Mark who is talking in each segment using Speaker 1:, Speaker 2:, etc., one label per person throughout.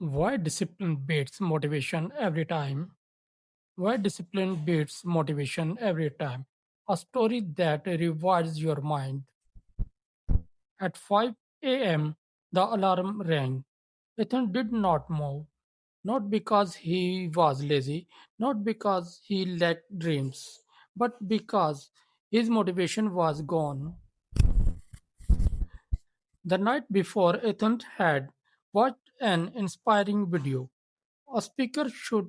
Speaker 1: Why discipline beats motivation every time? Why discipline beats motivation every time? A story that rewires your mind. At 5 a.m., the alarm rang. Ethan did not move, not because he was lazy, not because he lacked dreams, but because his motivation was gone. The night before, Ethan had watched an inspiring video. A speaker should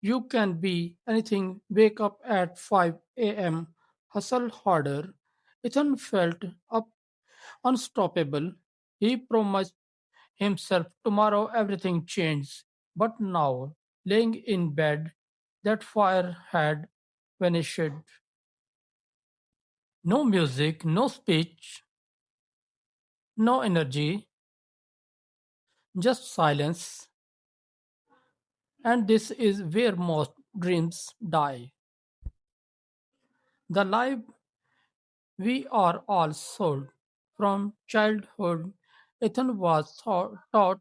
Speaker 1: You can be anything. Wake up at 5 a.m. Hustle harder. Ethan felt up unstoppable. He promised himself tomorrow everything changed. But now, laying in bed, that fire had vanished. No music, no speech, no energy, just silence. And this is where most dreams die. The life we are all sold. From childhood, Ethan was taught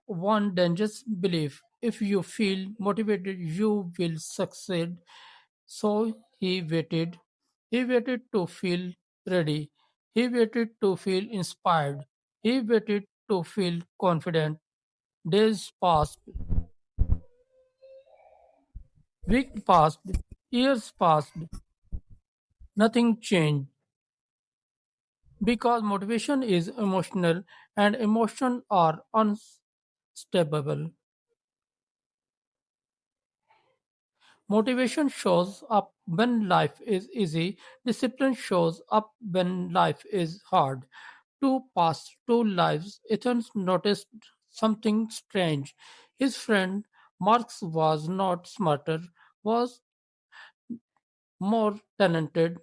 Speaker 1: one dangerous belief: if you feel motivated, you will succeed. So he waited. He waited to feel ready. He waited to feel inspired. He waited to feel confident. Days passed, weeks passed, years passed. Nothing changed. Because motivation is emotional and emotions are unstable. Motivation shows up when life is easy, discipline shows up when life is hard. Two lives, Ethan noticed something strange. His friend Marx was not smarter, was more talented,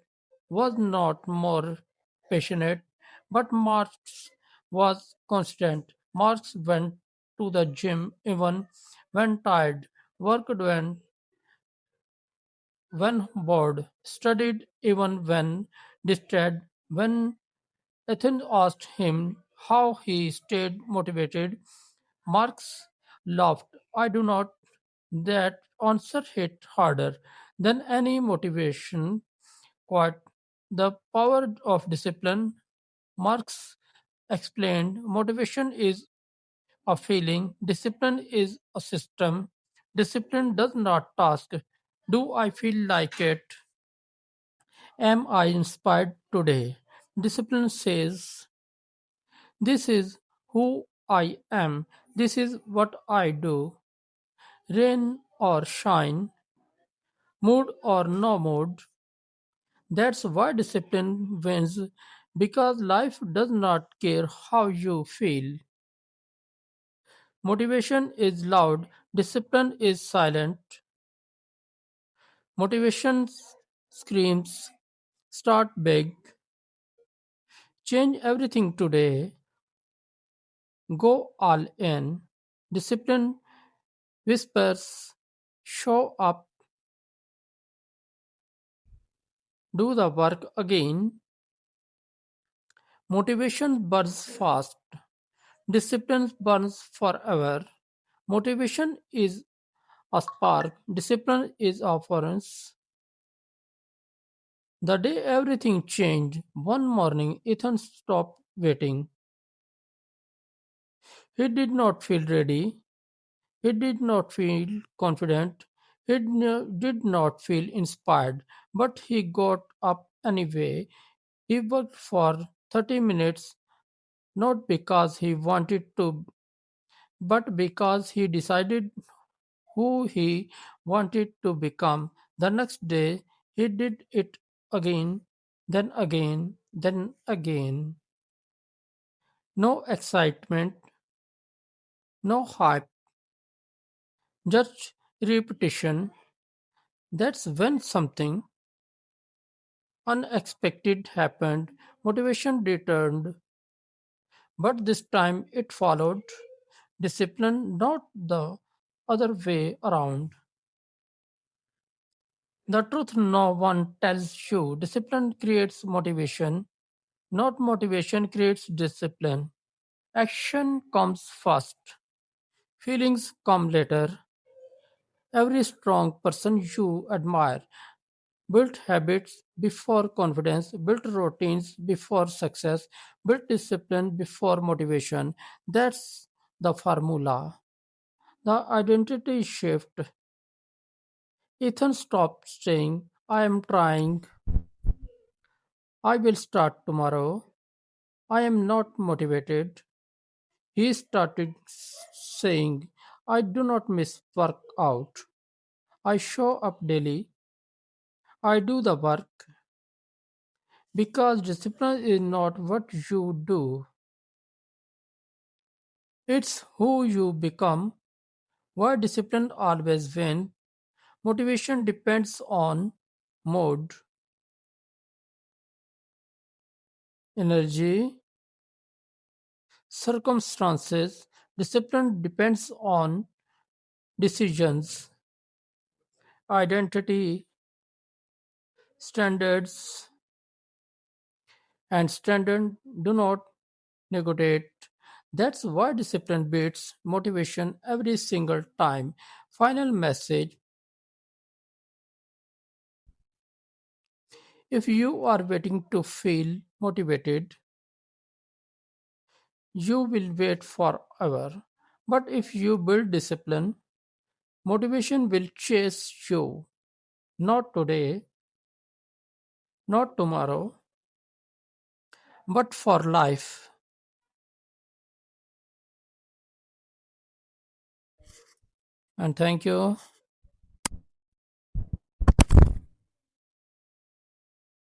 Speaker 1: was not more passionate, but Marx was constant. Marx went to the gym even when tired, worked when bored, studied even when distracted. When Ethan asked him how he stayed motivated, Marx laughed. I do not. That answer hit harder than any motivation. Quite the power of discipline. Marx explained motivation is a feeling, discipline is a system. Discipline does not ask, do I feel like it? Am I inspired today? Discipline says, this is who I am, this is what I do. Rain or shine, mood or no mood. That's why discipline wins, because life does not care how you feel. Motivation is loud, discipline is silent. Motivation screams, start big, change everything today, go all in. Discipline whispers, show up, do the work again. Motivation burns fast, discipline burns forever. Motivation is a spark, discipline is a furnace. The day everything changed, one morning Ethan stopped waiting. He did not feel ready, he did not feel confident, did not feel inspired, but he got up anyway. He worked for 30 minutes, not because he wanted to, but because he decided who he wanted to become. The next day, he did it again, then again, then again. No excitement, no hype, just repetition. That's when something unexpected happened. Motivation returned, but this time it followed discipline, not the other way around. The truth no one tells you: discipline creates motivation, not motivation creates discipline. Action comes first. Feelings come later. Every strong person you admire built habits before confidence, built routines before success, built discipline before motivation. That's the formula. The identity shift. Ethan stopped saying, I am trying, I will start tomorrow, I am not motivated. He started saying, I do not miss work out. I show up daily. I do the work because discipline is not what you do, it's who you become. Why discipline always wins? Motivation depends on mood, energy, circumstances. Discipline depends on decisions, identity, standards, and standard do not negotiate. That's why discipline beats motivation every single time. Final message: if you are waiting to feel motivated, you will wait forever. But if you build discipline, motivation will chase you. Not today, not tomorrow, but for life. And thank you.